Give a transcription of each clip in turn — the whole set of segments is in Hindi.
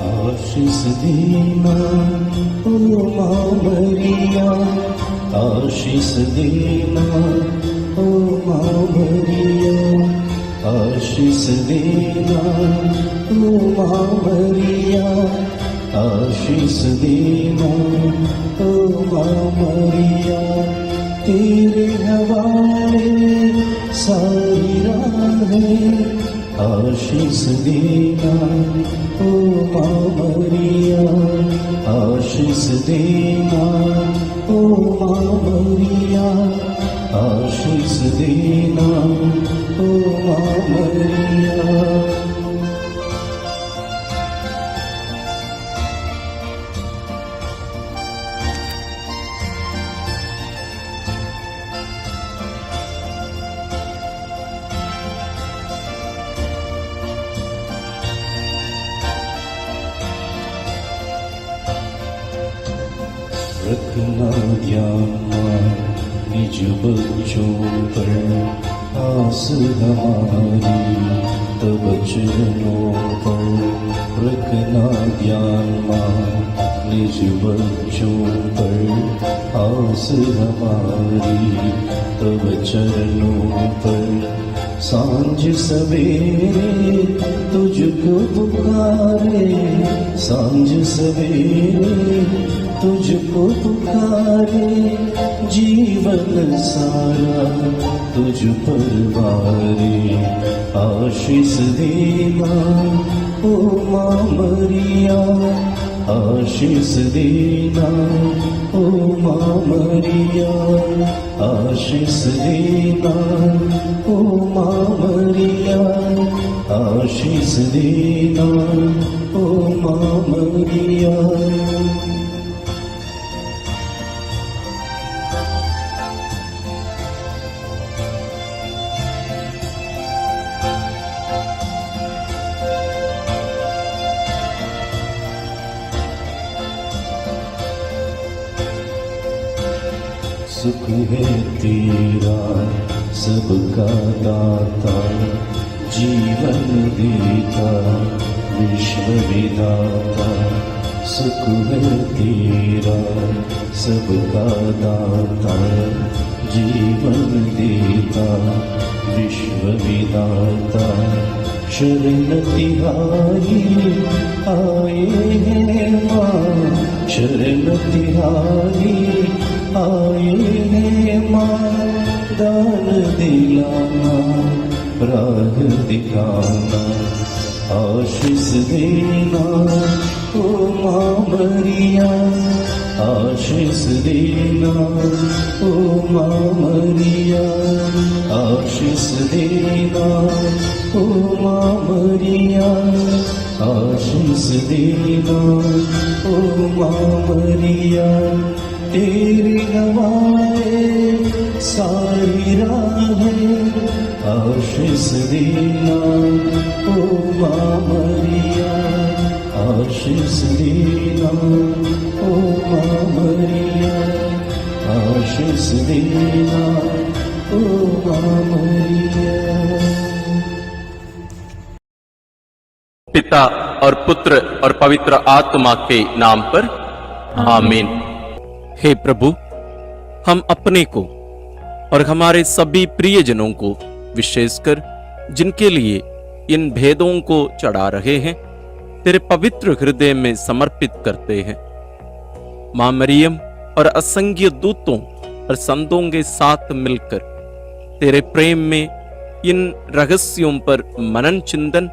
आशीष देना ओ माँ मरिया, आशीष देना ओ माँ मरिया, आशीष देना ओ माँ मरिया, आशीष देना ओ माँ मरिया। तेरे हवाले सारी राहें, आशीष देना ओ माँ मरिया, आशीष देना ओ माँ मरिया, आशीष देना ओ माँ मरिया। रखना ध्यान निज बच्चों पर आस हमारी, तब चरणों पर रखना ध्यान निज बच्चों पर आस हमारी, तब चरणों पर सांझ सवेरे तुझको पुकारे, सांझ सवेरे तुझको पुकारे, जीवन सारा तुझ पर वारे। आशीष देना ओ माँ मरिया, आशीष देना ओ माँ मरिया, आशीष देना ओ माँ मरिया, आशीष देना ओ माँ मरिया। सुख है तेरा सबका दाता, जीवन देता विश्व विधाता। सुख है तेरा सबका दाता, जीवन देता विश्व विधाता। शरण तिहारी आए हैं माँ, शरण तिहारी आए हैं माँ, दान दिलाना राह दिखाना। आशीष देना ओ माँ मरिया, आशीष देना ओ माँ मरिया, आशीष देना ओ माँ मरिया, आशीष देना ओ माँ मरिया। तेरी हवाएं सारी राहें, आशीष देना ओ माँ मरिया, आशीष देना ओ माँ मरिया, आशीष देना ओ माँ मरिया। पिता और पुत्र और पवित्र आत्मा के नाम पर आमीन। हे प्रभु, हम अपने को और हमारे सभी प्रियजनों को, विशेषकर जिनके लिए इन भेदों को चढ़ा रहे हैं, तेरे पवित्र हृदय में समर्पित करते हैं। मां मरियम और असंख्य दूतों और संतों के साथ मिलकर तेरे प्रेम में इन रहस्यों पर मनन चिंतन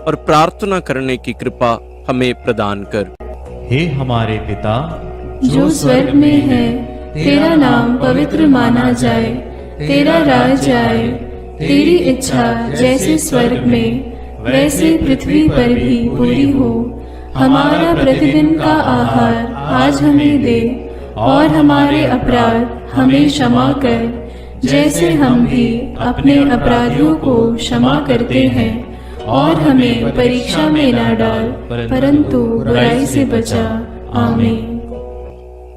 और प्रार्थना करने की कृपा हमें प्रदान कर। हे हमारे पिता जो स्वर्ग में है, तेरा नाम पवित्र माना जाए, तेरा राज आए, तेरी इच्छा जैसे स्वर्ग में वैसे पृथ्वी पर भी पूरी हो। हमारा प्रतिदिन का आहार आज हमें दे, और हमारे अपराध हमें क्षमा कर, जैसे हम भी अपने अपराधियों को क्षमा करते हैं। और हमें परीक्षा में न डाल, परंतु बुराई से बचा। आमीन।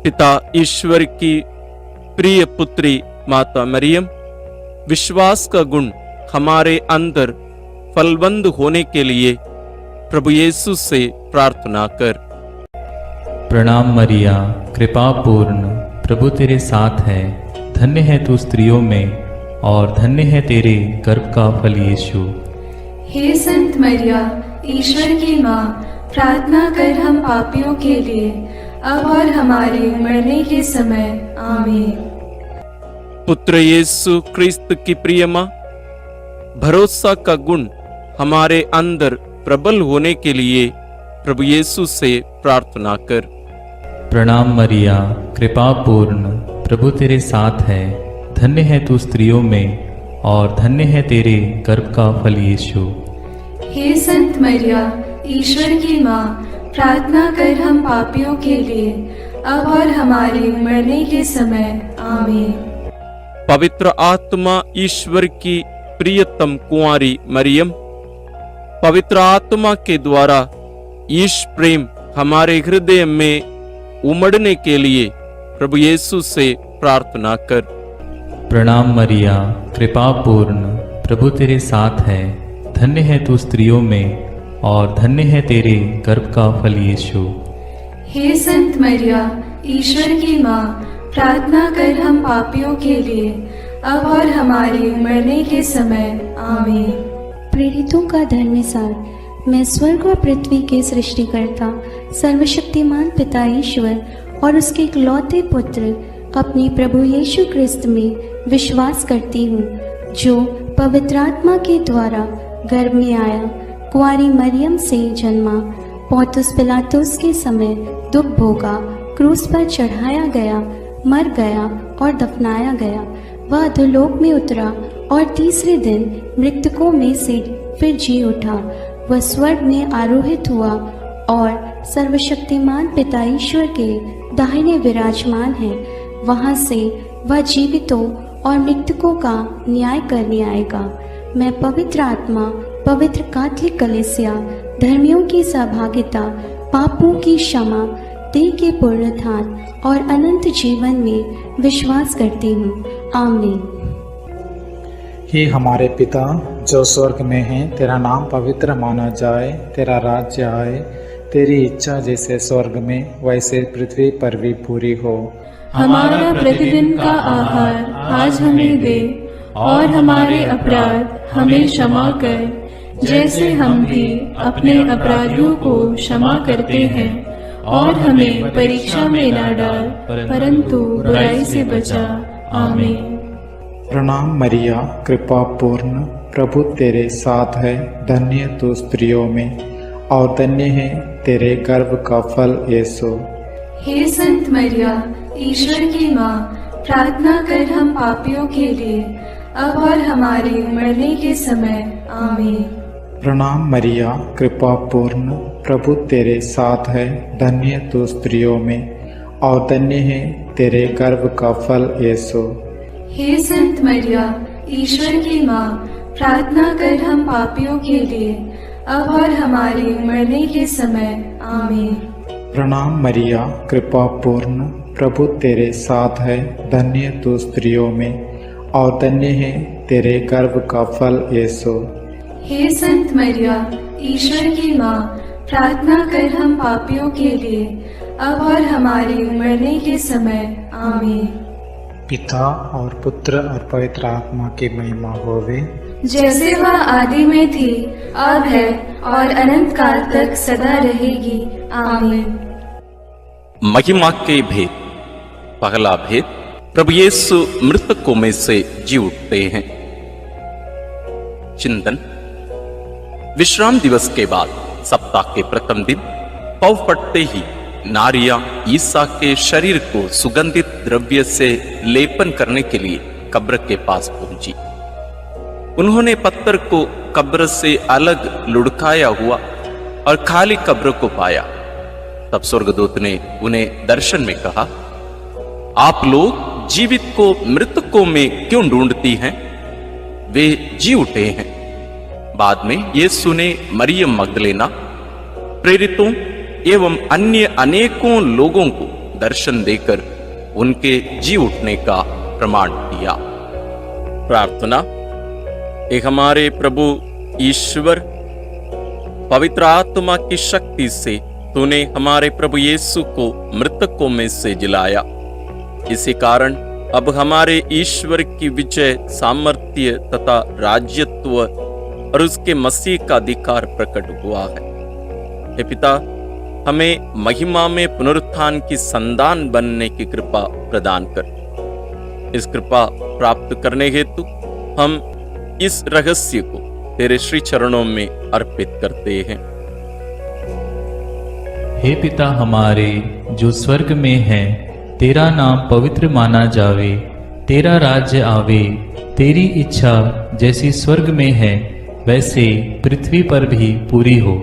पिता ईश्वर की प्रिय पुत्री माता मरियम, विश्वास का गुण हमारे अंदर फलवंत होने के लिए प्रभु यीशु से प्रार्थना कर। प्रणाम मरिया, कृपा पूर्ण, प्रभु तेरे साथ है। धन्य है तू स्त्रियों में और धन्य है तेरे गर्भ का फल यीशु। हे संत मरिया, ईश्वर की माँ, प्रार्थना कर हम पापियों के लिए, अब और हमारे मरने के समय। आमीन। पुत्र यीशु क्रिस्त की प्रिय माँ, भरोसा का गुण हमारे अंदर प्रबल होने के लिए प्रभु यीशु से प्रार्थना कर। प्रणाम मरिया, कृपा पूर्ण, प्रभु तेरे साथ है। धन्य है तू स्त्रियों में और धन्य है तेरे गर्भ का फल यीशु। हे संत मरिया, ईश्वर की माँ, प्रार्थना कर हम पापियों के लिए, अब और हमारे मरने के समय। आमीन। पवित्र आत्मा ईश्वर की प्रियतम कुंवारी मरियम, पवित्र आत्मा के द्वारा ईश प्रेम हमारे हृदय में उमड़ने के लिए प्रभु यीशु से प्रार्थना कर। प्रणाम मरिया, कृपा पूर्ण, प्रभु तेरे साथ है। धन्य है तू स्त्रियों में और धन्य है तेरे गर्भ का फल यीशु। हे संत मरिया, ईश्वर की माँ, प्रार्थना कर हम पापियों के लिए, अब और हमारे मरने के समय। आमीन। प्रेरितों का धर्मसार। मैं स्वर्ग और पृथ्वी के सृष्टिकर्ता सर्वशक्तिमान पिता ईश्वर और उसके इकलौते पुत्र अपने प्रभु यीशु क्रिस्त में विश्वास करती हूँ, जो पवित्र आत्मा के द्वारा गर्भ में आया, कुंवारी मरियम से जन्मा, पोंतुस पिलातुस के समय दुख भोगा, क्रूस पर चढ़ाया गया, मर गया और दफनाया गया। वह अधोलोक में उतरा और तीसरे दिन मृतकों में से फिर जी उठा। वह स्वर्ग में आरोहित हुआ और सर्वशक्तिमान पिता ईश्वर के दाहिने विराजमान है। वहां से वह जीवितों और मृतकों का न्याय करने आएगा। मैं पवित्र आत्मा, पवित्र कैथोलिक कलीसिया, धर्मियों की सहभागिता, पापों की क्षमा, देह के पुनरुत्थान और अनंत जीवन में विश्वास करती हूँ। आमीन। हे हमारे पिता जो स्वर्ग में है, तेरा नाम पवित्र माना जाए, तेरा राज्य आए, तेरी इच्छा जैसे स्वर्ग में वैसे पृथ्वी पर भी पूरी हो। हमारा प्रतिदिन का आहार आज हमें दे, और हमारे अपराध हमें क्षमा कर, जैसे हम भी अपने अपराधियों को क्षमा करते हैं, और हमें परीक्षा में न डाल, परंतु बुराई से बचा। आमीन। प्रणाम मरिया, कृपा पूर्ण, प्रभु तेरे साथ है। धन्य तू स्त्रियों में और धन्य है तेरे गर्भ का फल यीशु। हे संत मरिया, ईश्वर की माँ, प्रार्थना कर हम पापियों के लिए, अब और हमारे मरने के समय। आमीन। प्रणाम मरिया, कृपा पूर्ण, प्रभु तेरे साथ है। धन्य तू स्त्रियों में और धन्य है तेरे गर्भ का फल यीशु। हे संत मरिया, ईश्वर की माँ, प्रार्थना कर हम पापियों के लिए, अब और हमारे मरने के समय। आमीन। प्रणाम मरिया, कृपा पूर्ण, प्रभु तेरे साथ है। धन्य तू स्त्रियों में और धन्य है तेरे गर्भ का फल यीशु। हे संत मरिया, ईश्वर की माँ, प्रार्थना कर हम पापियों के लिए, अब और हमारे मरने के समय। आमीन। पिता और पुत्र और पवित्र आत्मा की महिमा होवे, जैसे वह आदि में थी, अब है और अनंत काल तक सदा रहेगी। आमीन। महिमा के भेद। पहला भेद, प्रभु यीशु मृतकों में से जी उठते हैं। चिंतन। विश्राम दिवस के बाद सप्ताह के प्रथम दिन पौ फटते ही नारियां ईसा के शरीर को सुगंधित द्रव्य से लेपन करने के लिए कब्र के पास पहुंची। उन्होंने पत्थर को कब्र से अलग लुढ़काया हुआ और खाली कब्र को पाया। तब स्वर्गदूत ने उन्हें दर्शन में कहा, आप लोग जीवित को मृतकों में क्यों ढूंढती हैं? वे जी उठे हैं। बाद में यीशु ने मरियम मगदलेना, प्रेरितों एवं अन्य अनेकों लोगों को दर्शन देकर उनके जी उठने का प्रमाण दिया। प्रार्थना। हे हमारे प्रभु ईश्वर, पवित्र आत्मा की शक्ति से तूने हमारे प्रभु यीशु को मृतकों में से जिलाया। इसी कारण अब हमारे ईश्वर की विजय, सामर्थ्य तथा राज्यत्व और उसके मसीह का अधिकार प्रकट हुआ है। हे पिता, हमें महिमा में पुनरुत्थान की संतान बनने की कृपा प्रदान कर। इस कृपा प्राप्त करने हेतु हम इस रहस्य को तेरे श्री चरणों में अर्पित करते हैं। हे पिता हमारे जो स्वर्ग में है, तेरा नाम पवित्र माना जावे, तेरा राज्य आवे, तेरी इच्छा जैसी स्वर्ग में है वैसे पृथ्वी पर भी पूरी हो।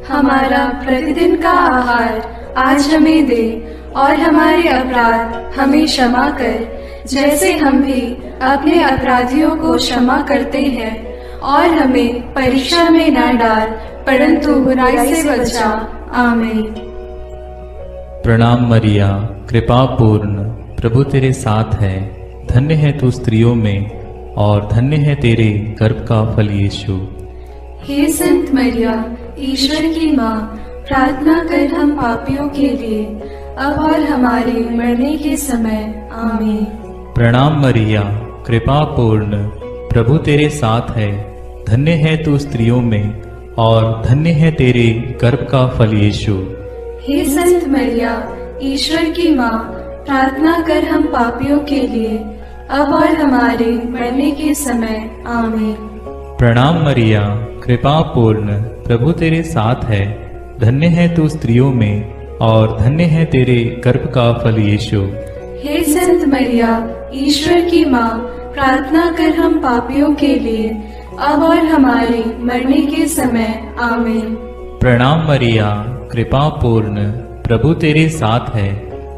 हमारा प्रतिदिन का आहार आज हमें दे, और हमारे अपराध हमें क्षमा कर, जैसे हम भी अपने अपराधियों को क्षमा करते हैं, और हमें परीक्षा में न डाल, परंतु बुराई से बचा। आमीन। प्रणाम मरिया, कृपा पूर्ण, प्रभु तेरे साथ है, धन्य है तू स्त्रियों में और धन्य है तेरे गर्भ का फल यीशु। हे संत मरिया, ईश्वर की माँ, प्रार्थना कर हम पापियों के लिए, अब और हमारे मरने के समय। आमीन। प्रणाम मरिया, कृपा पूर्ण, प्रभु तेरे साथ है, धन्य है तू स्त्रियों में और धन्य है तेरे गर्भ का फल यीशु। हे संत मरिया, ईश्वर की माँ, प्रार्थना कर हम पापियों के लिए, अब और हमारे मरने के समय। आमीन। प्रणाम मरिया, कृपा पूर्ण, प्रभु तेरे साथ है, धन्य है तू स्त्रियों में और धन्य है तेरे गर्भ का फल यीशु। हे संत मरिया, ईश्वर की माँ, प्रार्थना कर हम पापियों के लिए, अब और हमारे मरने के समय। आमीन। प्रणाम मरिया, कृपा पूर्ण, प्रभु तेरे साथ है,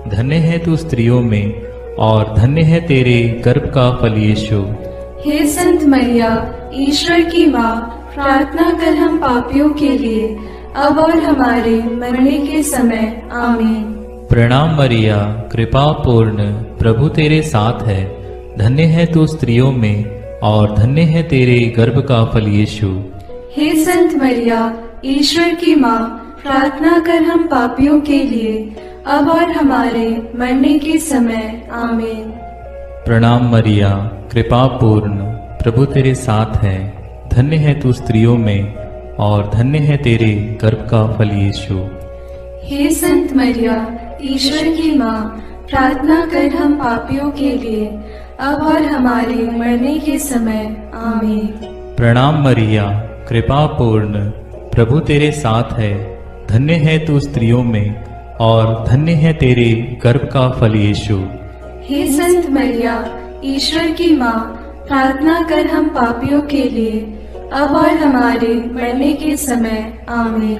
धन्य है तू स्त्रियों में और धन्य है तेरे गर्भ का फल यीशु। हे संत मरिया, ईश्वर की माँ, प्रार्थना कर हम पापियों के लिए, अब और हमारे मरने के समय। आमीन। प्रणाम मरिया, कृपा पूर्ण, प्रभु तेरे साथ है, धन्य है तू स्त्रियों में और धन्य है तेरे गर्भ का फल यीशु। हे संत मरिया, ईश्वर की माँ, प्रार्थना कर हम पापियों के लिए, अब और हमारे मरने के समय। आमीन। प्रणाम मरिया, कृपा पूर्ण, प्रभु तेरे साथ है, धन्य है तू स्त्रियों में और धन्य है तेरे गर्भ का फल यीशु। हे संत मरिया, ईश्वर की माँ, प्रार्थना कर हम पापियों के लिए, अब और हमारे मरने के समय। आमीन। प्रणाम मरिया, कृपा पूर्ण, प्रभु तेरे साथ है, धन्य है तू स्त्रियों में और धन्य है तेरे गर्भ का फल यीशु। हे संत मरिया, ईश्वर की माँ, प्रार्थना कर हम पापियों के लिए, अब और हमारे मरने के समय। आमीन।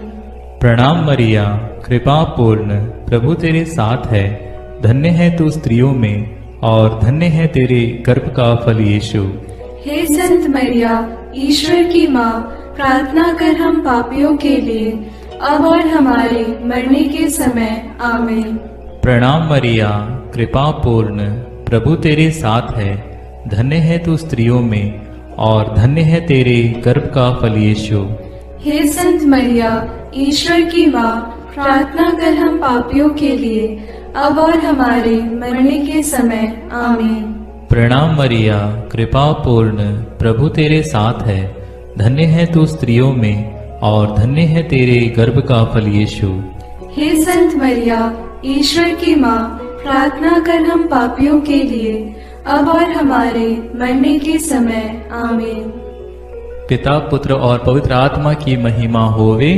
प्रणाम मरिया, कृपा पूर्ण, प्रभु तेरे साथ है, धन्य है तू स्त्रियों में और धन्य है तेरे गर्भ का फल यीशु। हे संत मरिया, ईश्वर की माँ, प्रार्थना कर हम पापियों के लिए, अब और हमारे मरने के समय। आमीन। प्रणाम मरिया, कृपा पूर्ण, प्रभु तेरे साथ है, धन्य है तू स्त्रियों में और धन्य है तेरे गर्भ का फल यीशु। हे संत मरिया, ईश्वर की माँ, प्रार्थना कर हम पापियों के लिए, अब और हमारे मरने के समय। आमीन। प्रणाम मरिया, कृपा पूर्ण, प्रभु तेरे साथ है, धन्य है तू स्त्रियों में और धन्य है तेरे गर्भ का फल यीशु। हे संत मरिया, ईश्वर की माँ, प्रार्थना कर हम पापियों के लिए, अब और हमारे मरने के समय। आमीन। पिता, पुत्र और पवित्र आत्मा की महिमा होवे,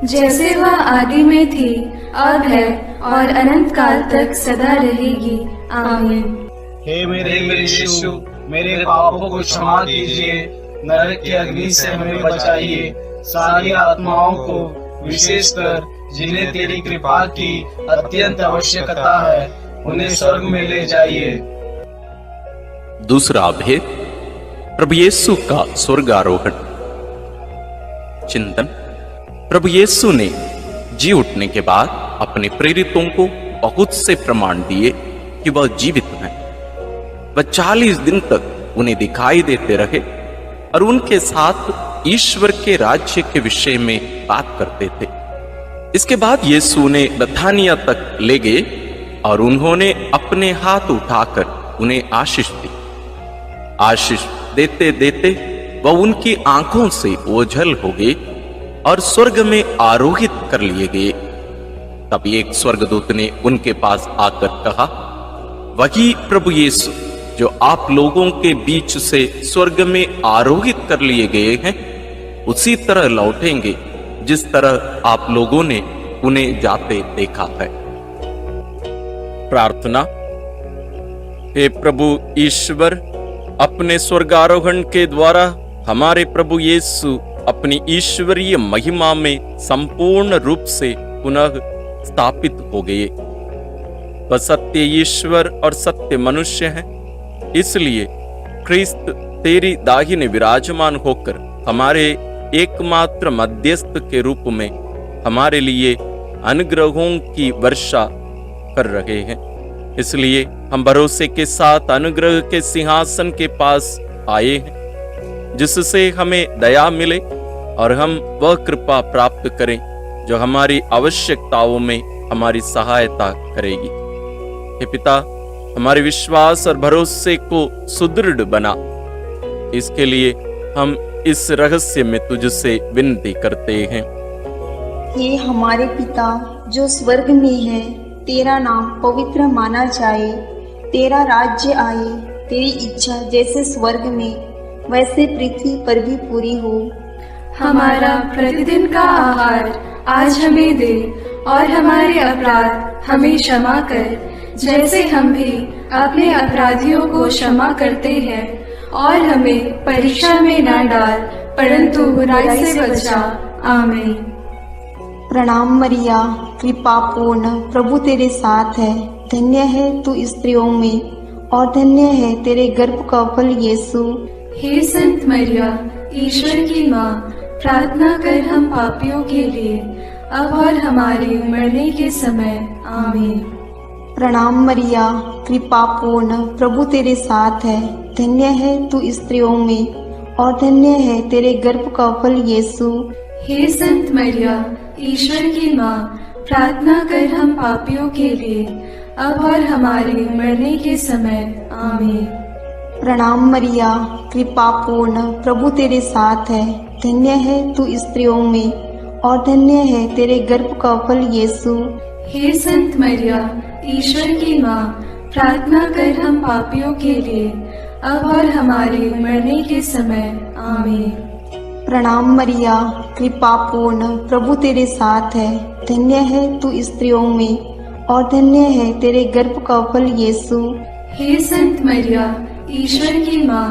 जैसे वह आदि में थी, अब है और अनंत काल तक सदा रहेगी। आमीन। हे मेरे यीशु, मेरे पापों को क्षमा कीजिए, नरक की अग्नि से हमें बचाइए, सारी आत्माओं को, विशेषकर जिन्हें तेरी कृपा की अत्यंत आवश्यकता है, उन्हें स्वर्ग में ले जाइए। दूसरा भेद, प्रभु यीशु का स्वर्गारोहण। चिंतन। प्रभु यीशु ने जी उठने के बाद अपने प्रेरितों को बहुत से प्रमाण दिए कि वह जीवित हैं। वह 40 दिन तक उन्हें दिखाई देते रहे और उनके साथ ईश्वर के राज्य के विषय में बात करते थे। इसके बाद यीशु ने बथानिया तक ले गए और उन्होंने अपने हाथ उठाकर उन्हें आशीष दी। आशीष देते देते वह उनकी आंखों से ओझल हो गए और स्वर्ग में आरोहित कर लिए गए। तब एक स्वर्गदूत ने उनके पास आकर कहा, वही प्रभु यीशु जो आप लोगों के बीच से स्वर्ग में आरोहित कर लिए गए हैं, उसी तरह लौटेंगे जिस तरह आप लोगों ने उन्हें जाते देखा है। प्रार्थना। हे प्रभु ईश्वर, अपने स्वर्गारोहण के द्वारा हमारे प्रभु यीशु अपनी ईश्वरीय महिमा में संपूर्ण रूप से पुनः स्थापित हो गए। वह सत्य ईश्वर और सत्य मनुष्य है, इसलिए क्रिस्त तेरी दाहिने विराजमान होकर हमारे एकमात्र मध्यस्थ के रूप में हमारे लिए अनुग्रहों की वर्षा कर रहे हैं। इसलिए हम भरोसे के साथ अनुग्रह के सिंहासन के पास आए हैं, जिससे हमें दया मिले और हम वह कृपा प्राप्त करें जो हमारी आवश्यकताओं में हमारी सहायता करेगी। हे पिता, हमारे विश्वास और भरोसे को सुदृढ़ बना। इसके लिए हम इस रहस्य में तुझसे विनती करते हैं। हे हमारे पिता जो स्वर्ग में है, तेरा नाम पवित्र माना जाए, तेरा राज्य आए, तेरी इच्छा जैसे स्वर्ग में वैसे पृथ्वी पर भी पूरी हो। हमारा प्रतिदिन का आहार आज हमें दे और हमारे अपराध हमें क्षमा कर, जैसे हम भी अपने अपराधियों को क्षमा करते हैं, और हमें परीक्षा में न डाल परंतु बुराई से बचा। आमीन। प्रणाम मरिया, कृपा पूर्ण, प्रभु तेरे साथ है। धन्य है तू स्त्रियों में और धन्य है तेरे गर्भ का फल यीशु। हे संत मरिया, ईश्वर की माँ, प्रार्थना कर हम पापियों के लिए, अब और हमारे मरने के समय। आमीन। प्रणाम मरिया, कृपा पूर्ण, प्रभु तेरे साथ है। धन्य है तू स्त्रियों में और धन्य है तेरे गर्भ का फल यीशु। हे संत मरिया, ईश्वर की माँ, प्रार्थना कर हम पापियों के लिए, अब और हमारे मरने के समय। आमीन। प्रणाम मरिया, कृपा पूर्ण, प्रभु तेरे साथ है। धन्य है तू स्त्रियों में और धन्य है तेरे गर्भ का फल यीशु। हे संत मरिया, ईश्वर की माँ, प्रार्थना कर हम पापियों के लिए, अब और हमारे मरने के समय। आमीन। प्रणाम मरिया, कृपा पूर्ण, प्रभु तेरे साथ है। धन्य है तू स्त्रियों में और धन्य है तेरे गर्भ का फल यीशु। हे संत मरिया, ईश्वर की माँ,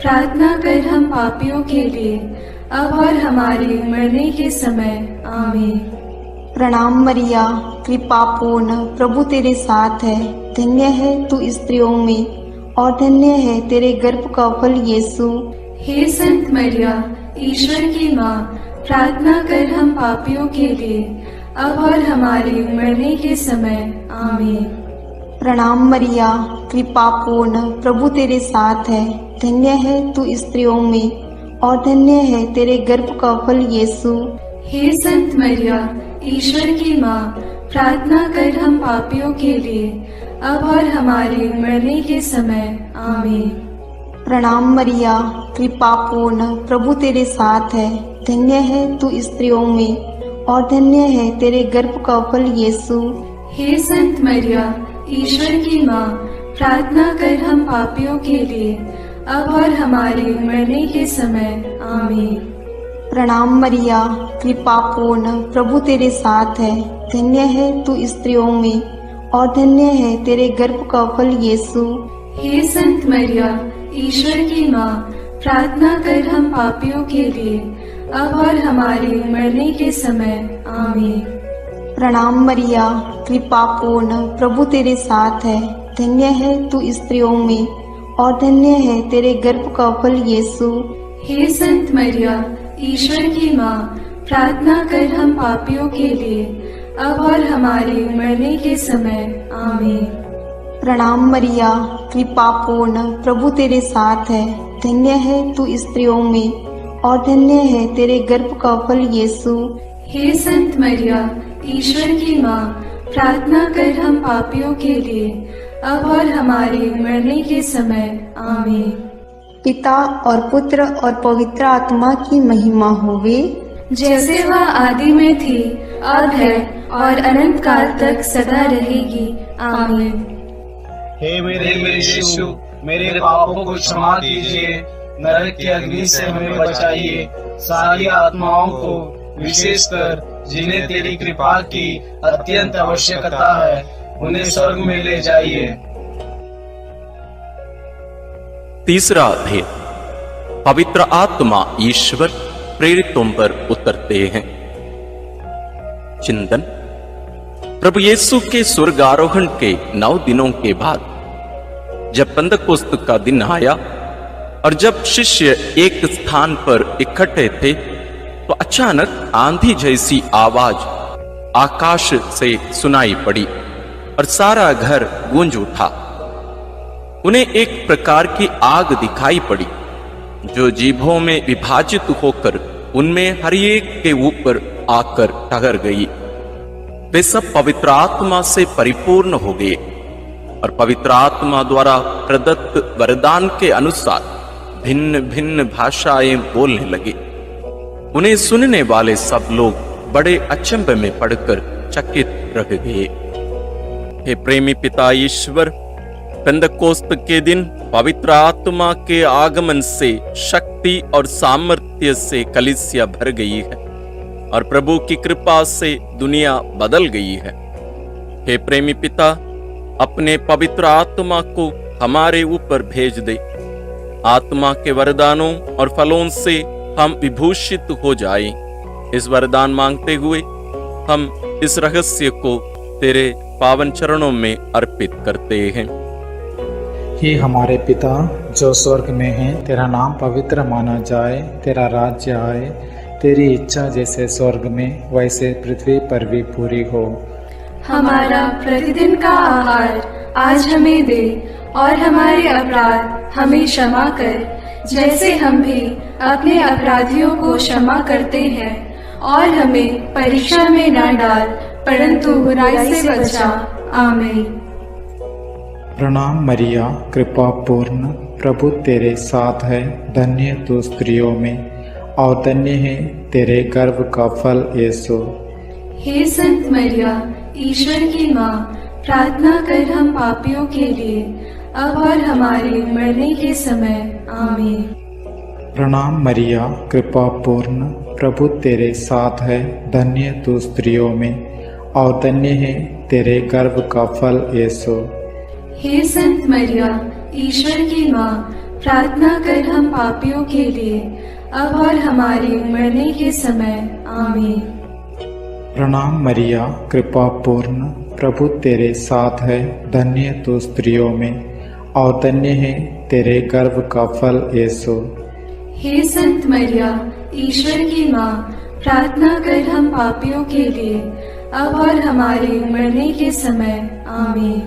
प्रार्थना कर हम पापियों के लिए, अब और हमारे मरने के समय। आमीन। प्रणाम मरिया, कृपा पूर्ण, प्रभु तेरे साथ है। धन्य है तू स्त्रियों में और धन्य है तेरे गर्भ का फल यीशु। हे संत मरिया, ईश्वर की माँ, प्रार्थना कर हम पापियों के लिए, अब और हमारे मरने के समय। आमीन। प्रणाम मरिया, कृपा पूर्ण, प्रभु तेरे साथ है। धन्य है तू स्त्रियों में और धन्य है तेरे गर्भ का फल यीशु। हे संत मरिया, ईश्वर की माँ, प्रार्थना कर हम पापियों के लिए, अब और हमारे मरने के समय। आमीन। प्रणाम मरिया, कृपा पूर्ण, प्रभु तेरे साथ है। धन्य है तू स्त्रियों में और धन्य है तेरे गर्भ का फल यीशु। हे संत मरिया, ईश्वर की माँ, प्रार्थना कर हम पापियों के लिए, अब और हमारे मरने के समय। आमीन। प्रणाम मरिया, कृपा पूर्ण, प्रभु तेरे साथ है। धन्य है तू स्त्रियों में और धन्य है तेरे गर्भ का फल यीशु। हे संत मरिया, ईश्वर की माँ, प्रार्थना कर हम पापियों के लिए, अब और हमारे मरने के समय। आमीन। प्रणाम मरिया, कृपा पूर्ण, प्रभु तेरे साथ है। धन्य है तू स्त्रियों में और धन्य है तेरे गर्भ का फल यीशु। हे संत मरिया, ईश्वर की माँ, प्रार्थना कर हम पापियों के लिए, अब और हमारे मरने के समय। आमीन। प्रणाम मरिया, कृपा पूर्ण, प्रभु तेरे साथ है। धन्य है तू स्त्रियों में और धन्य है तेरे गर्भ का फल यीशु। हे संत मरिया, ईश्वर की माँ, प्रार्थना कर हम पापियों के लिए, अब और हमारे मरने के समय। आमीन। पिता और पुत्र और पवित्र आत्मा की महिमा होवे, जैसे वह आदि में थी, अब है और अनंत काल तक सदा रहेगी। आमीन। हे मेरे यीशु, मेरे पापों को क्षमा कीजिए, नरक की अग्नि से हमें बचाइए, सारी आत्माओं को, विशेषकर जिन्हें तेरी कृपा की अत्यंत आवश्यकता है, उन्हें स्वर्ग में ले जाइए। तीसरा अध्याय, पवित्र आत्मा ईश्वर प्रेरितों पर उतरते हैं। चिंतन। प्रभु यीशु के स्वर्गारोहण के 9 दिनों के बाद जब पेंतकोस्त का दिन आया और जब शिष्य एक स्थान पर इकट्ठे थे, तो अचानक आंधी जैसी आवाज आकाश से सुनाई पड़ी और सारा घर गूंज उठा। उन्हें एक प्रकार की आग दिखाई पड़ी जो जीभों में विभाजित होकर उनमें हर एक के ऊपर आकर ठहर गई। वे सब पवित्र आत्मा से परिपूर्ण हो गए और पवित्र आत्मा द्वारा प्रदत्त वरदान के अनुसार भिन्न भिन्न भाषाएं बोलने लगे। उन्हें सुनने वाले सब लोग बड़े अचंभे में पड़कर चकित रह गए। हे प्रेमी पिता ईश्वर, पेंतकोस्त के दिन पवित्र आत्मा के आगमन से शक्ति और सामर्थ्य से कलीसिया भर गई है और प्रभु की कृपा से दुनिया बदल गई है। हे प्रेमी पिता, अपने पवित्र आत्मा को हमारे ऊपर भेज दे। आत्मा के वरदानों और फलों से हम विभूषित हो जाएं। इस वरदान मांगते हुए हम इस रहस्य को तेरे पावन चरणों में अर्पित करते हैं। हे हमारे पिता जो स्वर्ग में है, तेरा नाम पवित्र माना जाए, तेरा राज्य आए, तेरी इच्छा जैसे स्वर्ग में वैसे पृथ्वी पर भी पूरी हो। हमारा प्रतिदिन का आहार आज हमें दे और हमारे अपराध हमें क्षमा कर, जैसे हम भी अपने अपराधियों को क्षमा करते हैं, और हमें परीक्षा में न डाल, परंतु बुराई से बचा। आमीन। प्रणाम मरिया, कृपा पूर्ण, प्रभु तेरे साथ है, धन्य तू स्त्रियों में और धन्य है तेरे गर्भ का फल यीशु। हे संत मरिया, ईश्वर की माँ, प्रार्थना कर हम पापियों के लिए, अब और हमारे मरने के समय। आमीन। प्रणाम मरिया, कृपा पूर्ण, प्रभु तेरे साथ है, धन्य तू स्त्रियों में और धन्य है तेरे गर्भ का फल यीशु। हे संत मरिया, ईश्वर की माँ, प्रार्थना कर हम पापियों के लिए, अब और हमारे मरने के समय। आमीन। प्रणाम मरिया, कृपा पूर्ण, प्रभु तेरे साथ है, धन्य तू स्त्रियों में और धन्य है तेरे गर्भ का फल यीशु। हे संत मरिया, ईश्वर की माँ, प्रार्थना कर हम पापियों के लिए, अब और हमारे मरने के समय। आमीन।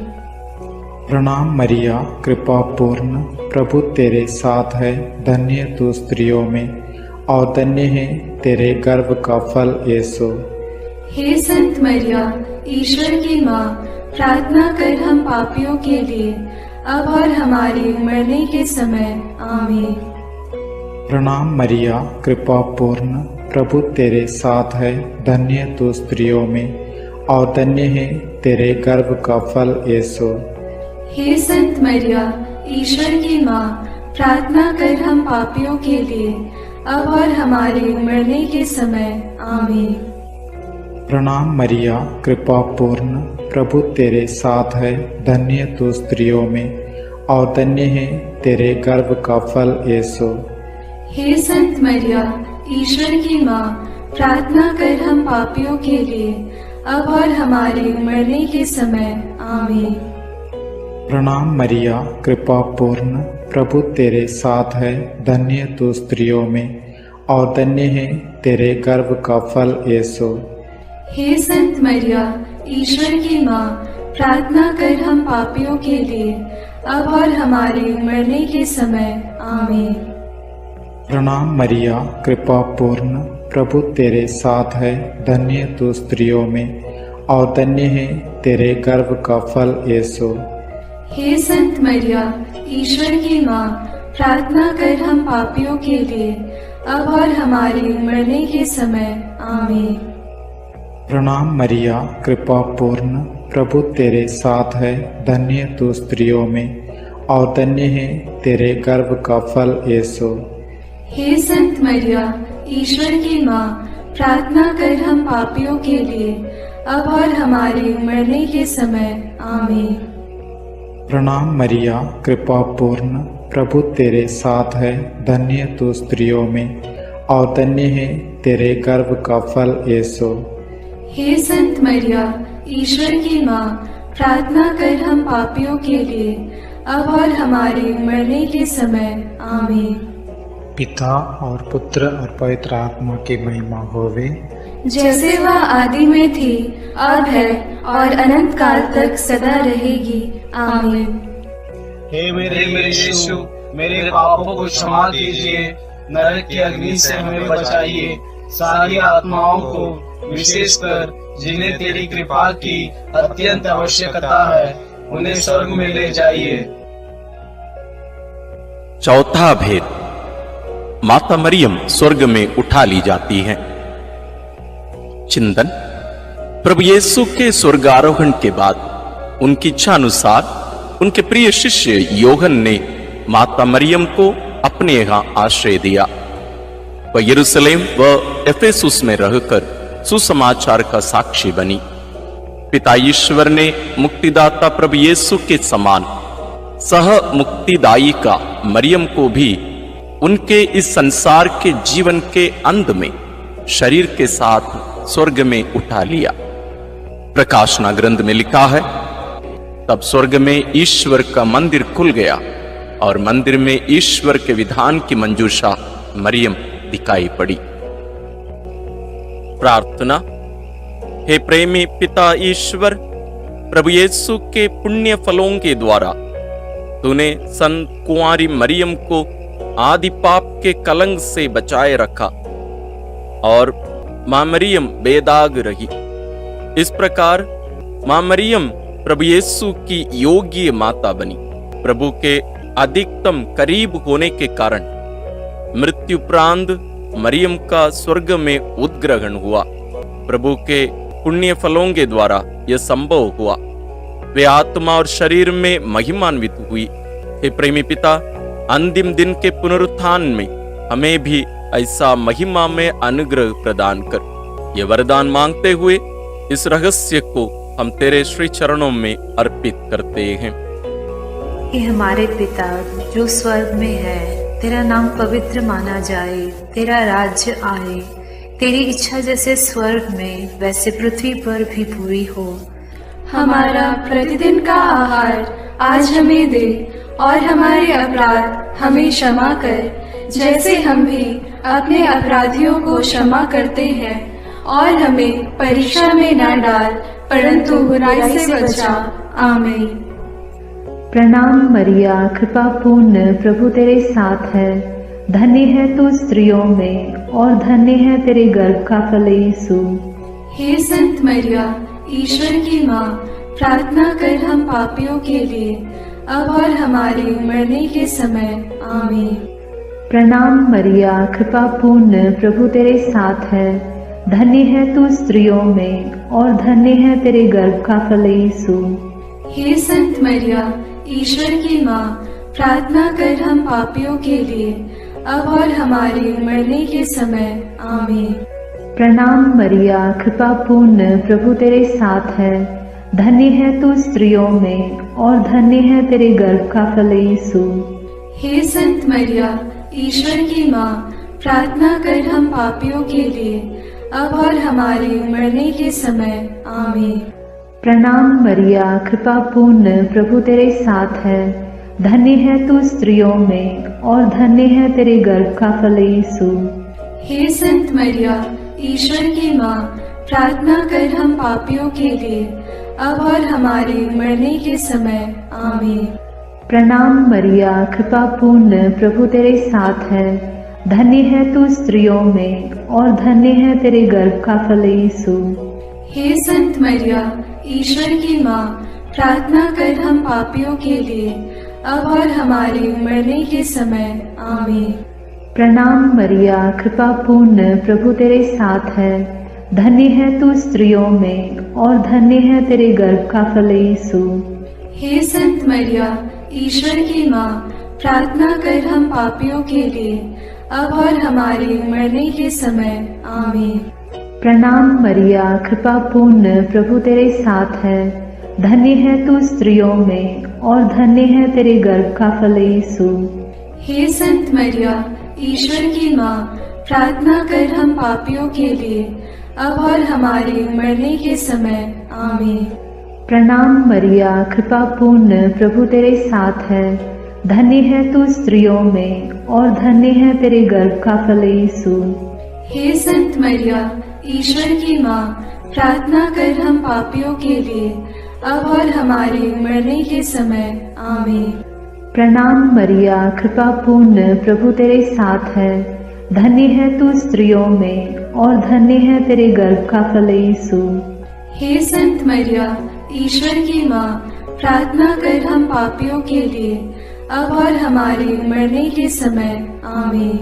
प्रणाम मरिया, कृपा पूर्ण, प्रभु तेरे साथ है, धन्य तू स्त्रियों में और धन्य है तेरे गर्भ का फल यीशु। हे संत मरिया, ईश्वर की माँ, प्रार्थना कर हम पापियों के लिए, अब और हमारे मरने के समय। आमीन। प्रणाम मरिया, कृपा पूर्ण, प्रभु तेरे साथ है, धन्य तू स्त्रियों में और धन्य है तेरे गर्भ का फल यीशु। हे संत मरिया, ईश्वर की माँ, प्रार्थना कर हम पापियों के लिए, अब और हमारे मरने के समय। आमीन। प्रणाम मरिया, कृपा पूर्ण, प्रभु तेरे साथ है, धन्य तू स्त्रियों में और धन्य है तेरे गर्भ का फल यीशु। हे संत मरिया, ईश्वर की माँ, प्रार्थना कर हम पापियों के लिए, अब और हमारे मरने के समय। आमीन। प्रणाम मरिया, कृपा पूर्ण, प्रभु तेरे साथ है, धन्य तू स्त्रियों में और धन्य है तेरे गर्भ का फल यीशु। हे संत मरिया, ईश्वर की माँ, प्रार्थना कर हम पापियों के लिए, अब और हमारे मरने के समय। आमीन। प्रणाम मरिया, कृपा पूर्ण, प्रभु तेरे साथ है। धन्य तू स्त्रियों में और धन्य है तेरे गर्भ का फल यीशु। हे संत मरिया, ईश्वर की माँ, प्रार्थना कर हम पापियों के लिए, अब और हमारे मरने के समय। आमीन। प्रणाम मरिया, कृपा पूर्ण, प्रभु तेरे साथ है। धन्य तू स्त्रियों में और धन्य है तेरे गर्भ का फल यीशु। हे संत मरिया, ईश्वर की माँ, प्रार्थना कर हम पापियों के लिए, अब और हमारे मरने के समय। आमीन। प्रणाम मरिया, कृपा पूर्ण, प्रभु तेरे साथ है। धन्य तू स्त्रियों में और धन्य है तेरे गर्भ का फल यीशु। हे संत मरिया, ईश्वर की माँ, प्रार्थना कर हम पापियों के लिए, अब और हमारे मरने के समय। आमीन। पिता और पुत्र और पवित्र आत्मा की महिमा होवे, जैसे वह आदि में थी, अब है और अनंत काल तक सदा रहेगी। आमीन। हे मेरे यीशु, मेरे पापों को क्षमा कीजिए, नरक की अग्नि से हमें बचाइए, सारी आत्माओं को, विशेषकर जिन्हें तेरी कृपा की अत्यंत आवश्यकता है, उन्हें स्वर्ग में ले जाइए। चौथा भेद, माता मरियम स्वर्ग में उठा ली जाती है। चिंतन। प्रभु यीशु के स्वर्गारोहण के बाद उनकी इच्छा अनुसार उनके प्रिय शिष्य योहन ने माता मरियम को अपने यहां आश्रय दिया। वह यरूशलेम व एफेसुस में रहकर सुसमाचार का साक्षी बनी। पिता ईश्वर ने मुक्तिदाता प्रभु यीशु के समान सह मुक्तिदायिका मरियम को भी उनके इस संसार के जीवन के अंत में शरीर के साथ स्वर्ग में उठा लिया। प्रकाशना ग्रंथ में लिखा है, तब स्वर्ग में ईश्वर का मंदिर खुल गया और मंदिर में ईश्वर के विधान की मंजूषा मरियम दिखाई पड़ी। प्रार्थना। हे प्रेमी पिता ईश्वर, प्रभु यीशु के पुण्य फलों के द्वारा तूने संत कुंवारी मरियम को आदि पाप के कलंक से बचाए रखा और मां मरियम बेदाग रही। इस प्रकार मां मरियम प्रभु यीशु की योग्य माता बनी। प्रभु के अधिकतम करीब होने के कारण मृत्युपरांत मरियम का स्वर्ग में उद्ग्रहण हुआ। प्रभु के पुण्य फलों के द्वारा यह संभव हुआ। वे आत्मा और शरीर में महिमान्वित हुई। हे प्रेमी पिता, अंतिम दिन के पुनरुत्थान में हमें भी ऐसा महिमा में अनुग्रह प्रदान कर। ये वरदान मांगते हुए इस रहस्य को हम तेरे श्री चरणों में अर्पित करते हैं। हे हमारे पिता जो स्वर्ग में है, तेरा नाम पवित्र माना जाए, तेरा राज्य आए, तेरी इच्छा जैसे स्वर्ग में वैसे पृथ्वी पर भी पूरी हो। हमारा प्रतिदिन का आहार आज हमें दे और हमारे अपराध हमें क्षमा कर, जैसे हम भी अपने अपराधियों को क्षमा करते हैं, और हमें परीक्षा में न डाल परंतु बुराई से बचा। आमीन। प्रणाम मरिया, कृपा पूर्ण, प्रभु तेरे साथ है। धन्य है तू स्त्रियों में और धन्य है तेरे गर्भ का फल यीशु। हे संत मरिया, ईश्वर की माँ, प्रार्थना कर हम पापियों के लिए, अब और हमारे मरने के समय। आमीन। प्रणाम मरिया, कृपा पूर्ण, प्रभु तेरे साथ है। धन्य है तू स्त्रियों में और धन्य है तेरे गर्भ का फल यीशु। हे संत मरिया, ईश्वर की माँ, प्रार्थना कर हम पापियों के लिए, अब और हमारे मरने के समय। आमीन। प्रणाम मरिया, कृपा पूर्ण, प्रभु तेरे साथ है। धन्य है तू स्त्रियों में और धन्य है तेरे गर्भ का फल यीशु। हे संत मरिया, ईश्वर की माँ, प्रार्थना कर हम पापियों के लिए, अब और हमारे मरने के समय। आमीन। प्रणाम मरिया, कृपा पूर्ण, प्रभु तेरे साथ है। धन्य है तू स्त्रियों में और धन्य है तेरे गर्भ का फल यीशु। हे संत मरिया, ईश्वर की माँ, प्रार्थना कर हम पापियों के लिए, अब और हमारे मरने के समय। आमीन। प्रणाम मरिया, कृपा पूर्ण, प्रभु तेरे साथ है। धन्य है तू स्त्रियों में और धन्य है तेरे गर्भ का फल यीशु। हे संत मरिया, ईश्वर की माँ, प्रार्थना कर हम पापियों के लिए, अब और हमारे मरने के समय। आमीन। प्रणाम मरिया, कृपा पूर्ण, प्रभु तेरे साथ है। धन्य है तू स्त्रियों में और धन्य है तेरे गर्भ का फल यीशु। हे संत मरिया, ईश्वर की माँ, प्रार्थना कर हम पापियों के लिए, अब और हमारे मरने के समय। आमीन। प्रणाम मरिया, कृपा पूर्ण, प्रभु तेरे साथ है। धन्य है तू स्त्रियों में और धन्य है तेरे गर्भ का फल यीशु। हे संत मरिया, ईश्वर की माँ, प्रार्थना कर हम पापियों के लिए, अब और हमारे मरने के समय। आमीन। प्रणाम मरिया, कृपा पूर्ण, प्रभु तेरे साथ है। धन्य है तू स्त्रियों में और धन्य है तेरे गर्भ का फल यीशु। हे संत मरिया, ईश्वर की माँ, प्रार्थना कर हम पापियों के लिए, अब और हमारे मरने के समय। आमीन। प्रणाम मरिया, कृपा पूर्ण, प्रभु तेरे साथ है। धन्य है तू स्त्रियों में और धन्य है तेरे गर्भ का फल यीशु। हे संत मरिया, ईश्वर की माँ, प्रार्थना कर हम पापियों के लिए, अब और हमारे मरने के समय। आमीन।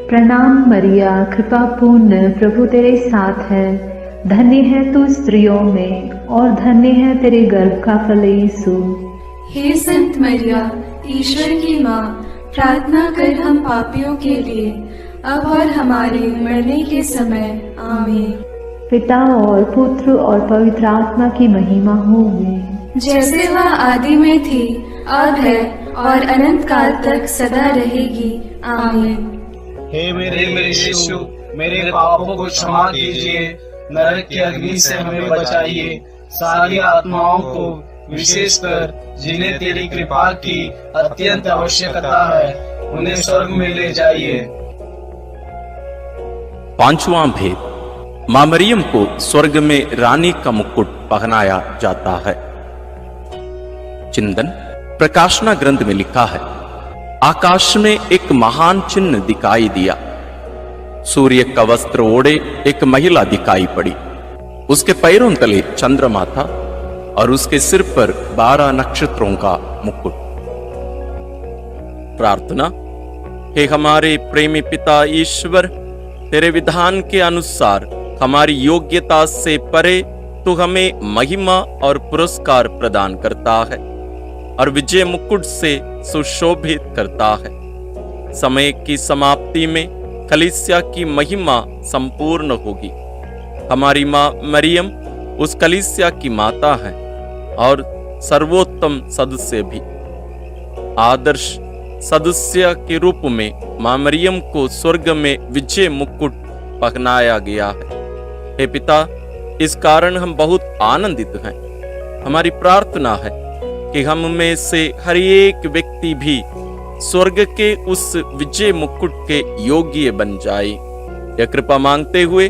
प्रणाम मरिया, कृपा पूर्ण, प्रभु तेरे साथ है। धन्य है तू स्त्रियों में और धन्य है तेरे गर्भ का फल यीशु। हे संत मरिया, ईश्वर की माँ, प्रार्थना कर हम पापियों के लिए, अब और हमारे मरने के समय। आमीन। पिता और पुत्र और पवित्र आत्मा की महिमा होगी, जैसे वह आदि में थी, अब है और अनंत काल तक सदा रहेगी। आमीन। हे मेरे यीशु, मेरे पापों को क्षमा कीजिए, नरक की अग्नि से हमें बचाइए, सारी आत्माओं को, विशेषकर जिन्हें तेरी कृपा की अत्यंत आवश्यकता है, उन्हें स्वर्ग में ले जाइए। पांचवां भेद, मां मरियम को स्वर्ग में रानी का मुकुट पहनाया जाता है। चिंतन प्रकाशना ग्रंथ में लिखा है, आकाश में एक महान चिन्ह दिखाई दिया। सूर्य का वस्त्र ओढ़े एक महिला दिखाई पड़ी। उसके पैरों तले चंद्रमा था और उसके सिर पर 12 नक्षत्रों का मुकुट। प्रार्थना। हे हमारे प्रेमी पिता ईश्वर, तेरे विधान के अनुसार हमारी योग्यता से परे तू हमें महिमा और पुरस्कार प्रदान करता है और विजय मुकुट से सुशोभित करता है। समय की समाप्ति में कलीसिया की महिमा संपूर्ण होगी। हमारी मां मरियम उस कलीसिया की माता है और सर्वोत्तम सदस्य भी। आदर्श सदस्य के रूप में मां मरियम को स्वर्ग में विजय मुकुट पहनाया गया है। हे पिता, इस कारण हम बहुत आनंदित हैं। हमारी प्रार्थना है कि हम में से हर एक व्यक्ति भी स्वर्ग के उस विजय मुकुट के योग्य बन जाए। यह कृपा मांगते हुए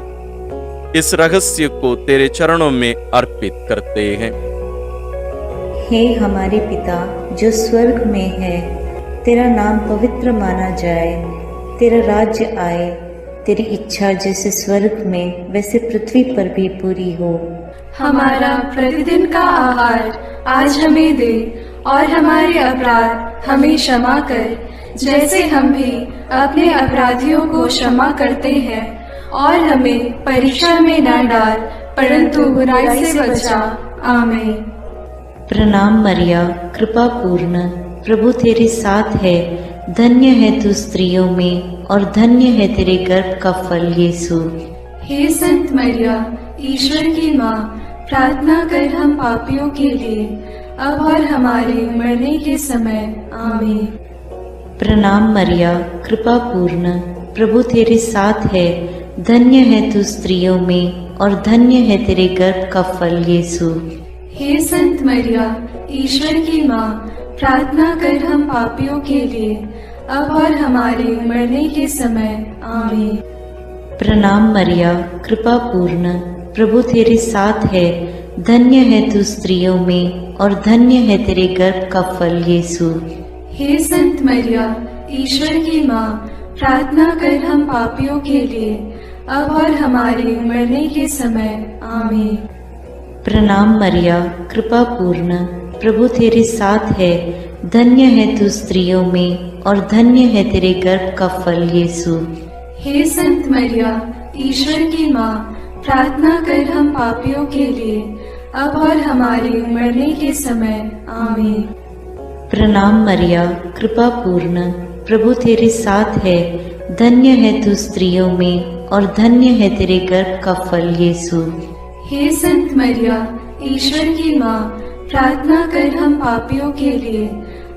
इस रहस्य को तेरे चरणों में अर्पित करते हैं। हे हमारे पिता जो स्वर्ग में है, तेरा नाम पवित्र माना जाए, तेरा राज्य आए, तेरी इच्छा जैसे स्वर्ग में वैसे पृथ्वी पर भी पूरी हो। हमारा प्रतिदिन का आहार आज हमें दे और हमारे अपराध हमें क्षमा कर, जैसे हम भी अपने अपराधियों को क्षमा करते हैं, और हमें परीक्षा में न डाल, परंतु बुराई से बचा। आमीन। प्रणाम मरिया, कृपा पूर्ण, प्रभु तेरे साथ है। धन्य है तू स्त्रियों में और धन्य है तेरे गर्भ का फल यीशु। हे संत मरिया, ईश्वर की माँ, प्रार्थना कर हम पापियों के लिए, अब और हमारे मरने के समय। आमीन। प्रणाम मरिया, कृपा पूर्ण, प्रभु तेरे साथ है। धन्य है तू स्त्रियों में और धन्य है तेरे गर्भ का फल यीशु। हे संत मरिया, ईश्वर की माँ, प्रार्थना कर हम पापियों के लिए, अब और हमारे मरने के समय। आमीन। प्रणाम मरिया, कृपा पूर्ण, प्रभु तेरे साथ है। धन्य है तू स्त्रियों में और धन्य है तेरे गर्भ का फल यीशु। हे संत मरिया, ईश्वर की माँ, प्रार्थना कर हम पापियों के लिए, अब और हमारे मरने के समय। आमीन। प्रणाम मरिया, कृपा पूर्ण, प्रभु तेरे साथ है। धन्य है तू स्त्रियों में और धन्य है तेरे गर्भ का फल यीशु। हे संत मरिया, ईश्वर की माँ, प्रार्थना कर हम पापियों के लिए, अब और हमारे मरने के समय। आमीन। प्रणाम मरिया, कृपा पूर्ण, प्रभु तेरे साथ है। धन्य है तू स्त्रियों में और धन्य है तेरे गर्भ का फल यीशु। हे संत मरिया, ईश्वर की माँ, प्रार्थना कर हम पापियों के लिए,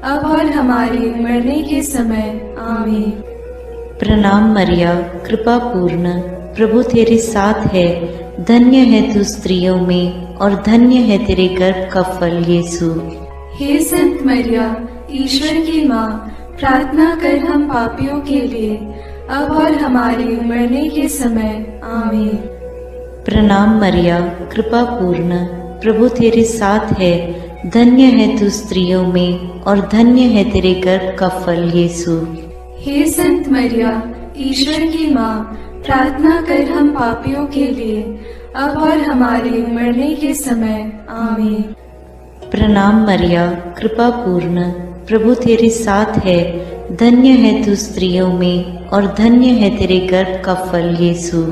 अब और हमारे मरने के समय। आमीन। प्रणाम मरिया, कृपा पूर्ण, प्रभु तेरे साथ है। धन्य है तू स्त्रियों में और धन्य है तेरे गर्भ का फल यीशु। हे संत मरिया, ईश्वर की माँ, प्रार्थना कर हम पापियों के लिए, अब और हमारे मरने के समय। आमीन। प्रणाम मरिया, कृपा पूर्ण, प्रभु तेरे साथ है। धन्य है तू स्त्रियों में और धन्य है तेरे गर्भ का फल यीशु। हे संत मरिया, ईश्वर की माँ, प्रार्थना कर हम पापियों के लिए, अब और हमारे मरने के समय। आमीन। प्रणाम मरिया, कृपा पूर्ण, प्रभु तेरे साथ है। धन्य है तू स्त्रियों में और धन्य है तेरे गर्भ का फल यीशु।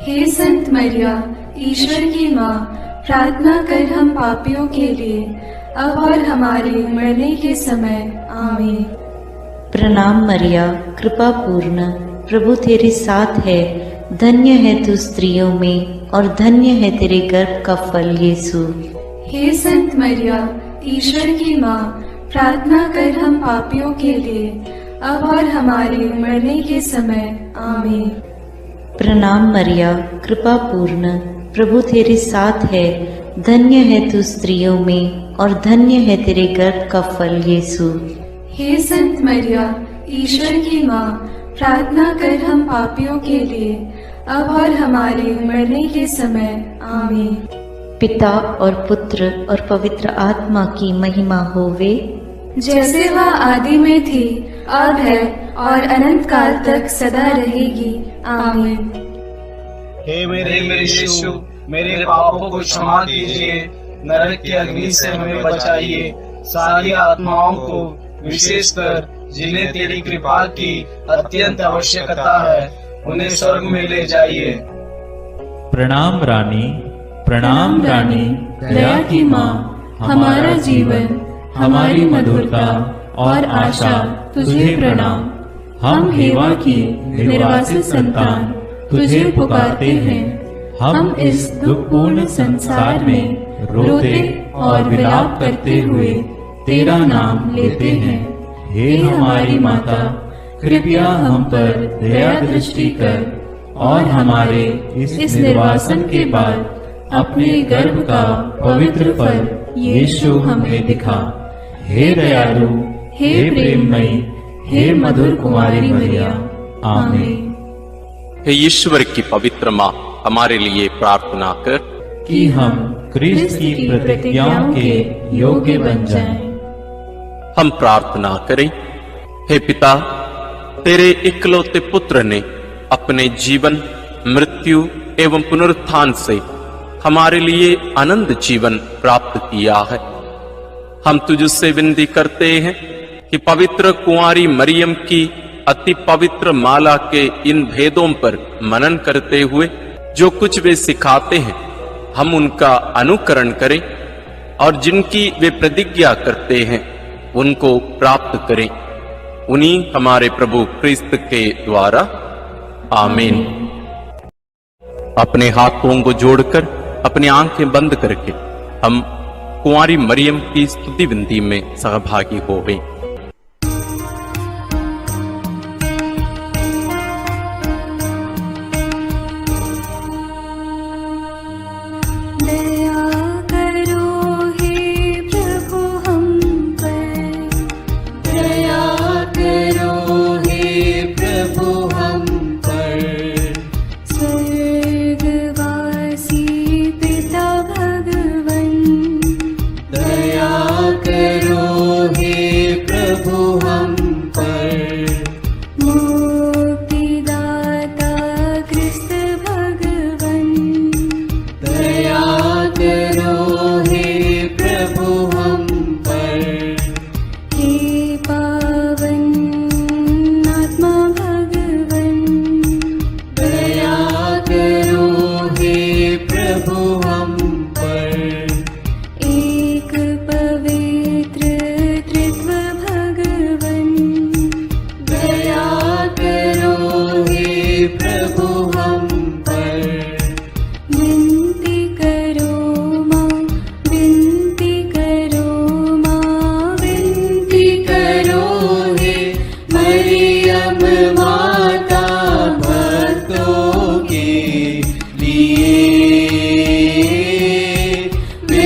हे संत मरिया, ईश्वर की माँ, प्रार्थना कर हम पापियों के लिए, अब और हमारे मरने के समय। आमीन। प्रणाम मरिया, कृपा पूर्ण, प्रभु तेरे साथ है। धन्य है तू स्त्रियों में और धन्य है तेरे गर्भ का फल यीशु। हे संत मरिया, ईश्वर की माँ, प्रार्थना कर हम पापियों के लिए, अब और हमारे मरने के समय। आमीन। प्रणाम मरिया, कृपा पूर्ण, प्रभु तेरे साथ है। धन्य है तू स्त्रियों में और धन्य है तेरे गर्भ का फल यीशु। हे संत मरिया, ईश्वर की माँ, प्रार्थना कर हम पापियों के लिए, अब और हमारे मरने के समय। आमीन। पिता और पुत्र और पवित्र आत्मा की महिमा होवे, जैसे वह आदि में थी, अब है और अनंत काल तक सदा रहेगी। आमीन। हे मेरे यीशु, मेरे पापों को क्षमा कीजिए, नरक की अग्नि से हमें बचाइए, सारी आत्माओं को, विशेषकर जिन्हें तेरी कृपा की अत्यंत आवश्यकता है, उन्हें स्वर्ग में ले जाइए। प्रणाम रानी, प्रणाम रानी, दया की माँ, हमारा जीवन, हमारी मधुरता और आशा तुझे प्रणाम। हम हेवा की निर्वासित संतान तुझे पुकारते हैं। हम इस दुखपूर्ण संसार में रोते और विलाप करते हुए तेरा नाम लेते हैं। हे हमारी माता, कृपया हम पर दया दृष्टि कर और हमारे इस निर्वासन के बाद अपने गर्भ का पवित्र फल यीशु हमें दिखा। हे दयालु, हे प्रेममयी, हे मधुर कुमारी मरिया। आमीन। हे ईश्वर की पवित्र माँ, हमारे लिए प्रार्थना कर कि हम क्रिस्त की प्रतिज्ञाओं के योग्य बन जाएं। हम प्रार्थना करें। हे पिता, तेरे इकलौते पुत्र ने अपने जीवन, मृत्यु एवं पुनरुत्थान से हमारे लिए अनंत जीवन प्राप्त किया है। हम तुझसे विनती करते हैं कि पवित्र कुंवारी मरियम की अति पवित्र माला के इन भेदों पर मनन करते हुए जो कुछ वे सिखाते हैं, हम उनका अनुकरण करें और जिनकी वे प्रतिज्ञा करते हैं उनको प्राप्त करें। उन्हीं हमारे प्रभु क्रिस्त के द्वारा। आमीन। अपने हाथों को जोड़कर अपनी आंखें बंद करके हम कुंवारी मरियम की स्तुति विनती में सहभागी हो गए। दया करो हे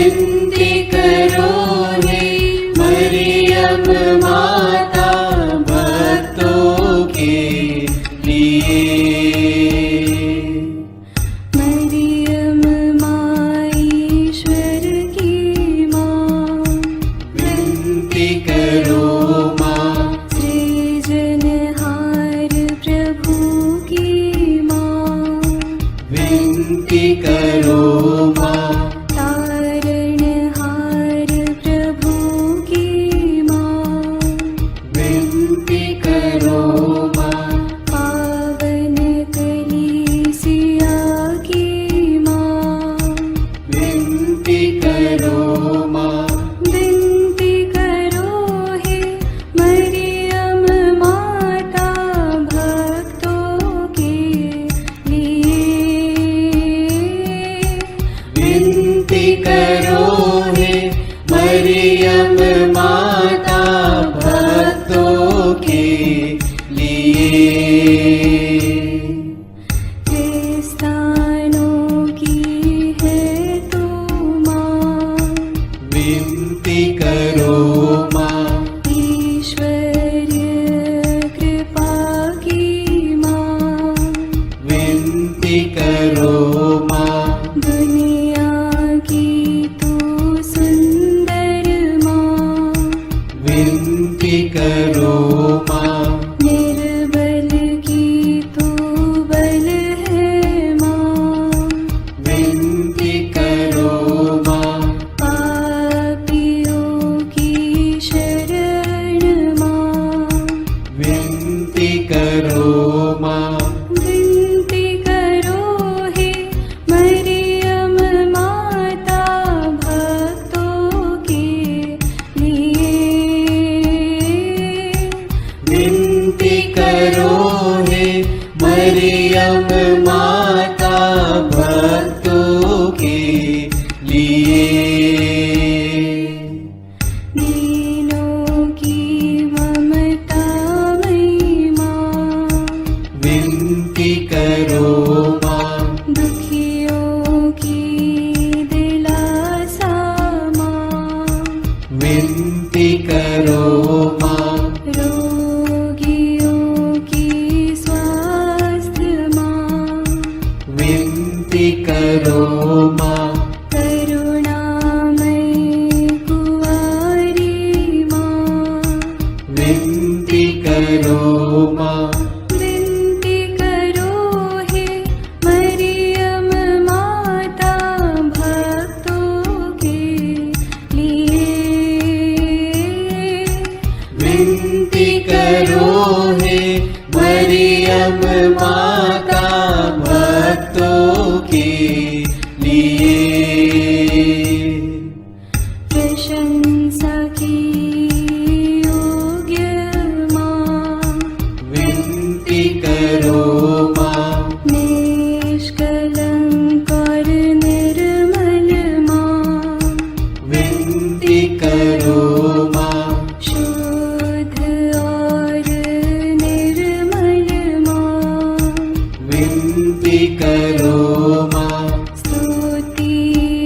विनती करो हे मरियम माता भक्तों के लिए। मरियम माँ ईश्वर की माँ, विनती करो माँ। सृजनहार प्रभु की माँ, विनती करो माँ। तारणहार प्रभु की माँ, विनती करो माँ। पावन कलीसिया की माँ, विनती करो माँ। विनती करो हे मरियम माता भक्तों के लिए। विनती करो हे मरियम माता भक्तों के लिए। क्रिस्तानों की है तू माँ, विनती करो माँ। ईश्वरीय कृपा की माँ, विनती करो माँ। दुनिया की तू सुंदर माँ, विनती करो माँ। निर्बल की तू बल है माँ, विनती करो माँ। पापियों की शरण माँ, विनती करो माँ। विनती करो हे मरियम माता भक्तों के लिए। विनती करो हे मरियम माता भक्तों के लिए। दीनों की ममता मई माँ, विनती करो माँ। दुखियों की दिलासा माँ, विनती करो माँ। रोगियों की स्वास्थ्य माँ, विनती करो माँ। करुणामयी कुंवारी माँ, विनती करो माँ। विनती करो हे मरियम माता भक्तों के लिए। विनती करो हे मरियम माता भक्तों के लिए। प्रशंसा की योग्य माँ, विनती करो माँ। निष्कलंक और निर्मल माँ, विनती करो माँ। शुद्ध और निर्मल माँ, विनती करो माँ। स्तुति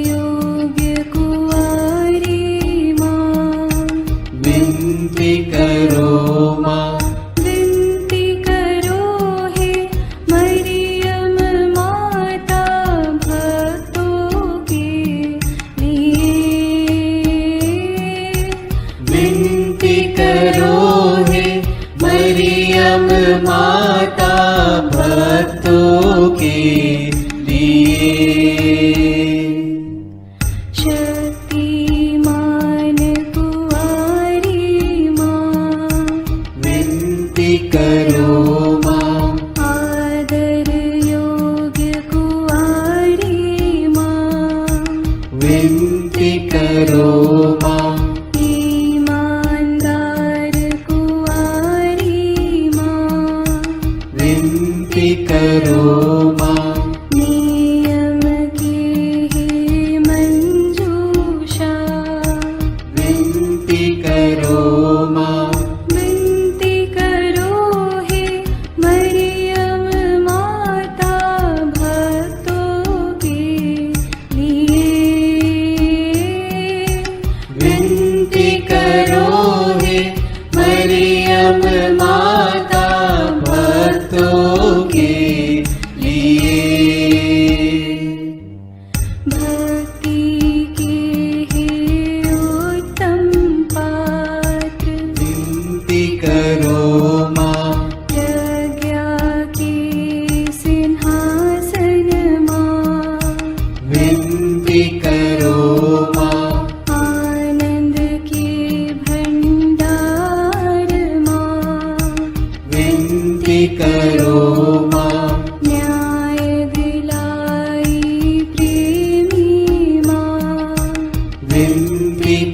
योग्य कुंवारी माँ, विनती करो माँ। विनती करो हे मरियम माता भक्तों के लिए। विनती करो हे मरियम माता भक्तों के लिए। शक्तिमान कुंवारी माँ, विनती करो माँ। आदर योग्य कुंवारी माँ, विनती करो माँ। ईमानदार कुंवारी माँ, विनती करो माँ। नियम की ही मंजूषा, विनती करो माँ। विनती करो हे मरियम माता भक्तों के लिए।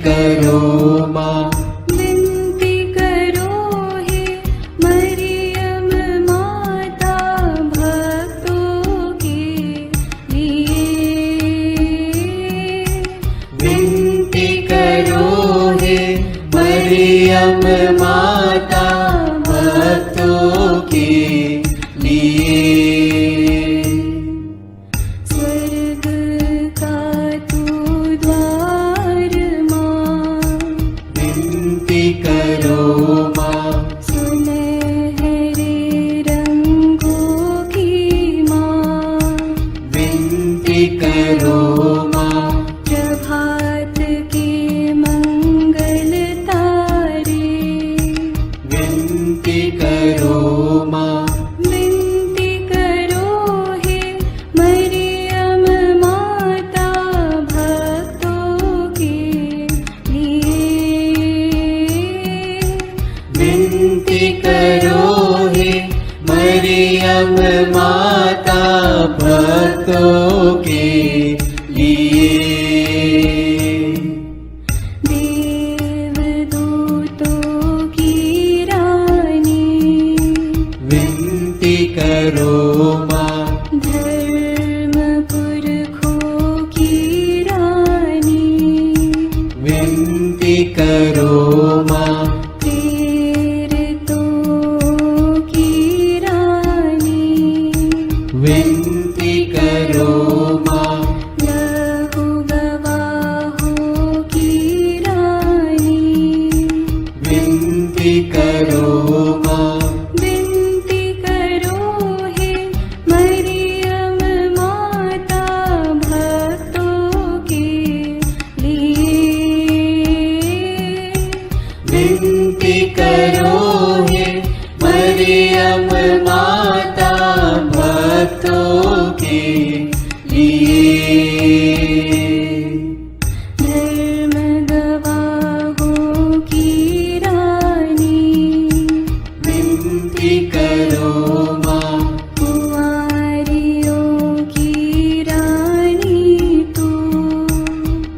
करो माँ, विनती करो हे मरियम माता भक्तों के लिए। विनती करो हे मरियम माता भक्तों के लिए। स्वर्ग का तू द्वार माँ, विनती करो माँ, सुनहरे रंगों की माँ, विनती करो माँ, प्रभात के मंगल तारे। विनती करो माँ, विनती करो हे मरियम माता भक्तों के लिए। विनती करो हे मरियम माता भक्तों के लिए। देवदूतों की रानी, विनती करो माँ, धर्म पुरखों की रानी, विनती करो माँ, प्रेरितों की रानी, विनती करो माँ, लहू गवाहों की रानी, विनती करो माँ, विनती करो हे मरियम माता भक्तों के लिए। विनती करो हे मरियम माता भक्तों के लिए। धर्म गवाहों की रानी, विनती करो माँ, कुंवारियों की रानी तू,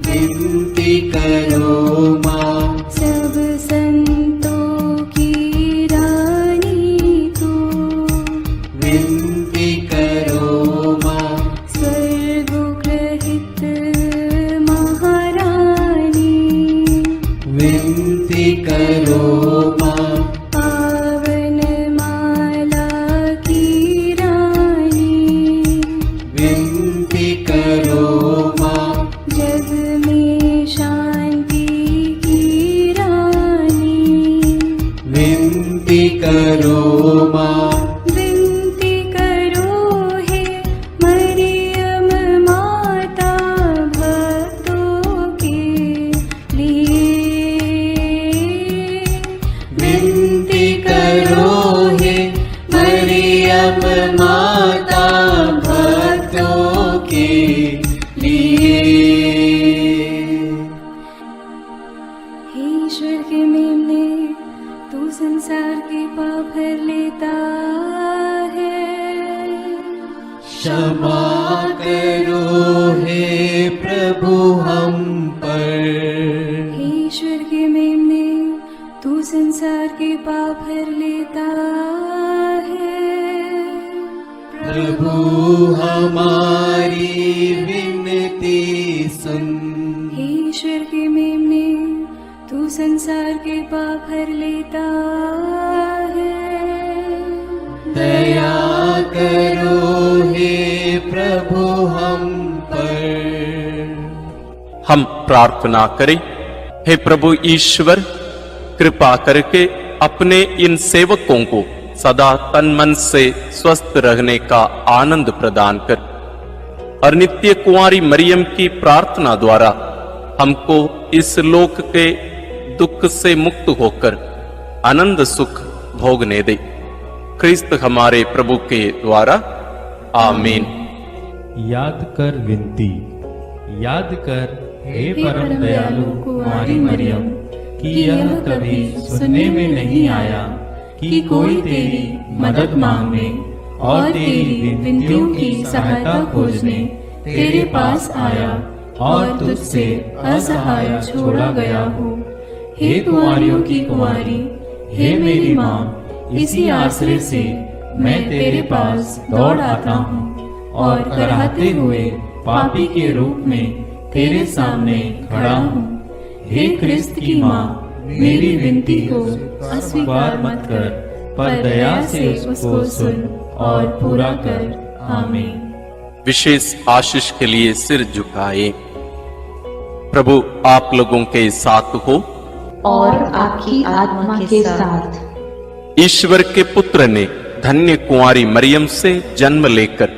विनती करो माँ, सब संतों की रानी तू, विनती करो माँ, स्वर्गोग्रहित महारानी, विनती करो माँ, पावन माला की रानी, विनती करो माँ, जग में शांति की रानी, विनती करो माँ, विनती करो हे मरियम माता भक्तों के लिए। विनती करो हे मरियम माता भक्तों के लिए। हे ईश्वर के मेमने, तू संसार के पाप हर लेता है। क्षमा करो हे प्रभु हम पर, हे ईश्वर के मेमने, तू संसार के पाप हर लेता है। प्रभु हमारी विनती सुन, हे ईश्वर के मेमने, तू संसार के पाप हर लेता है। दया करो हे प्रभु हम पर। हम प्रार्थना करें। हे प्रभु ईश्वर, कृपा करके अपने इन सेवकों को सदा तन मन से स्वस्थ रहने का आनंद प्रदान कर और नित्य कुंवारी मरियम की प्रार्थना द्वारा हमको इस लोक के दुख से मुक्त होकर आनंद सुख भोगने दे। क्रिस्त हमारे प्रभु के द्वारा आमीन। याद कर विनती, याद कर हे परम दयालु कुंवारी मरियम, कि यह कभी सुनने में नहीं आया कि कोई तेरी मदद मांगने और तेरी विनतियों की सहायता खोजने तेरे पास आया। और तुझसे असहाय छोड़ा गया हूँ। हे कुंवारियों की कुंवारी, हे मेरी माँ, इसी आश्रय से मैं तेरे पास दौड़ आता हूँ और कराहते हुए पापी के रूप में तेरे सामने खड़ा हूँ। हे क्रिस्त की माँ, मेरी विनती को अस्वीकार मत कर, पर दया से उसको सुन और पूरा कर। आमीन। विशेष आशीष के लिए सिर झुकाए। प्रभु आप लोगों के साथ हो और आपकी आत्मा के साथ। ईश्वर के पुत्र ने धन्य कुंवारी मरियम से जन्म लेकर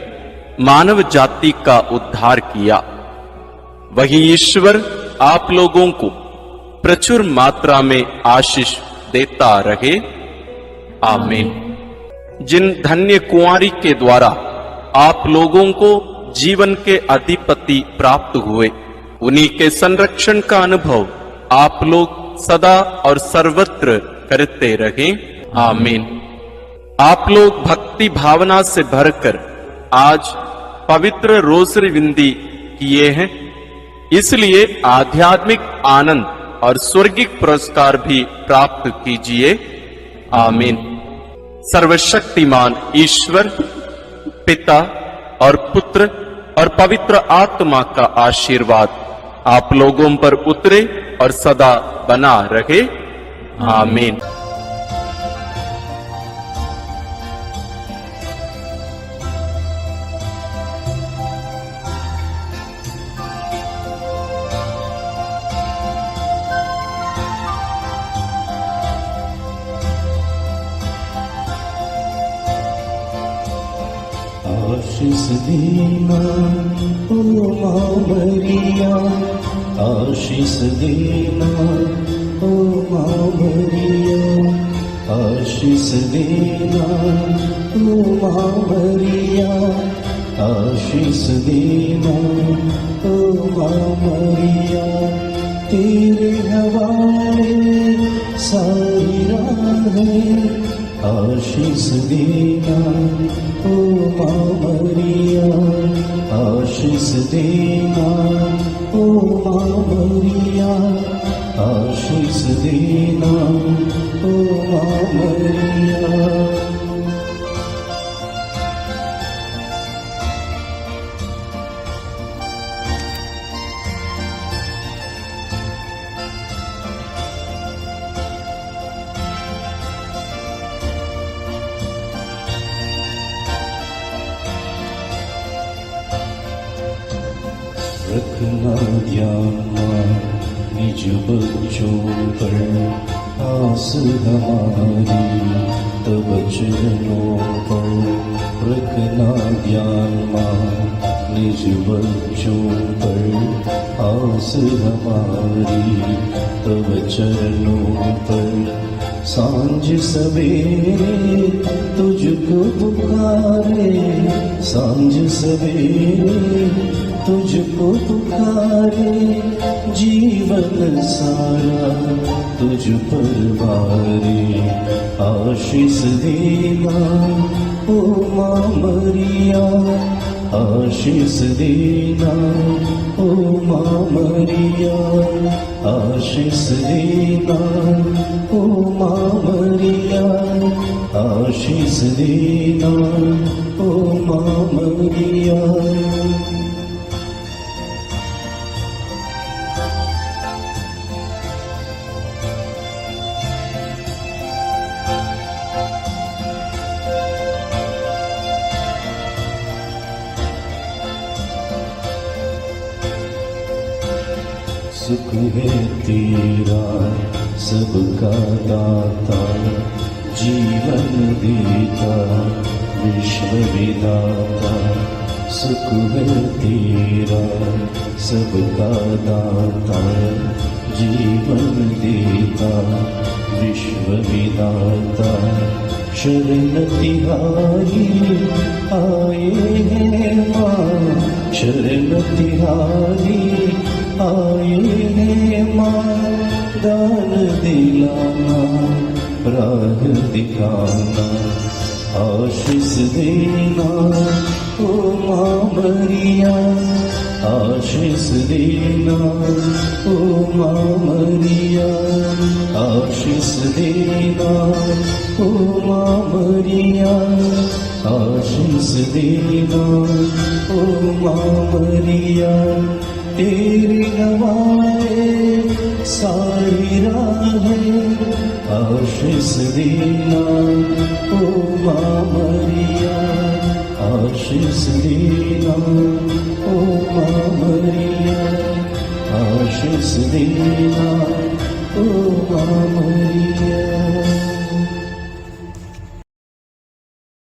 मानव जाति का उद्धार किया। वही ईश्वर आप लोगों को प्रचुर मात्रा में आशीष देता रहे। आमीन। जिन धन्य कुंवारी के द्वारा आप लोगों को जीवन के अधिपति प्राप्त हुए, उन्हीं के संरक्षण का अनुभव आप लोग सदा और सर्वत्र करते रहे। आमीन। आप लोग भक्ति भावना से भरकर आज पवित्र रोसरी विंदी किए हैं, इसलिए आध्यात्मिक आनंद और स्वर्गिक पुरस्कार भी प्राप्त कीजिए। आमीन। सर्वशक्तिमान ईश्वर पिता और पुत्र और पवित्र आत्मा का आशीर्वाद आप लोगों पर उतरे और सदा बना रहे। आमीन। आशीष देना ओ माँ मरिया, आशीष देना ओ माँ मरिया, आशीष देना ओ माँ मरिया, आशीष देना ओ माँ मरिया। तेरे हवाले सारी राहें आशीष देना ओ माँ मरिया, आशीष देना ओ माँ मरिया, आशीष देना ओ माँ मरिया। रखना ध्यान निज बच्चों पर आस हमारी, तब चरणों पर रखना ध्यान निज बच्चों पर आस हमारी, तब चरणों पर सांझ सवेरे तुझको पुकारे, सांझ सवेरे तुझको पुकारे, जीवन सारा तुझ पर वारे। आशीष देना ओ माँ मरिया, आशीष देना ओ माँ मरिया, आशीष देना ओ माँ मरिया, आशीष देना ओ माँ मरिया। सुख है तेरा सबका दाता, जीवन देता विश्व विधाता। सुख है तेरा सबका दाता, जीवन देता विश्व विधाता। शरण तिहारी आए हैं माँ, शरण तिहारी आए हैं माँ। दान दिलाना राह दिखाना, आशीष देना ओ माँ मरिया आशीष देना, ओ माँ मरिया आशीष देना, ओ माँ मरिया आशीष देना, ओ माँ मरिया तेरी नवाए सारी राहें आशीष देना, ओ माँ मरिया आशीष देना, ओ माँ मरिया आशीष देना।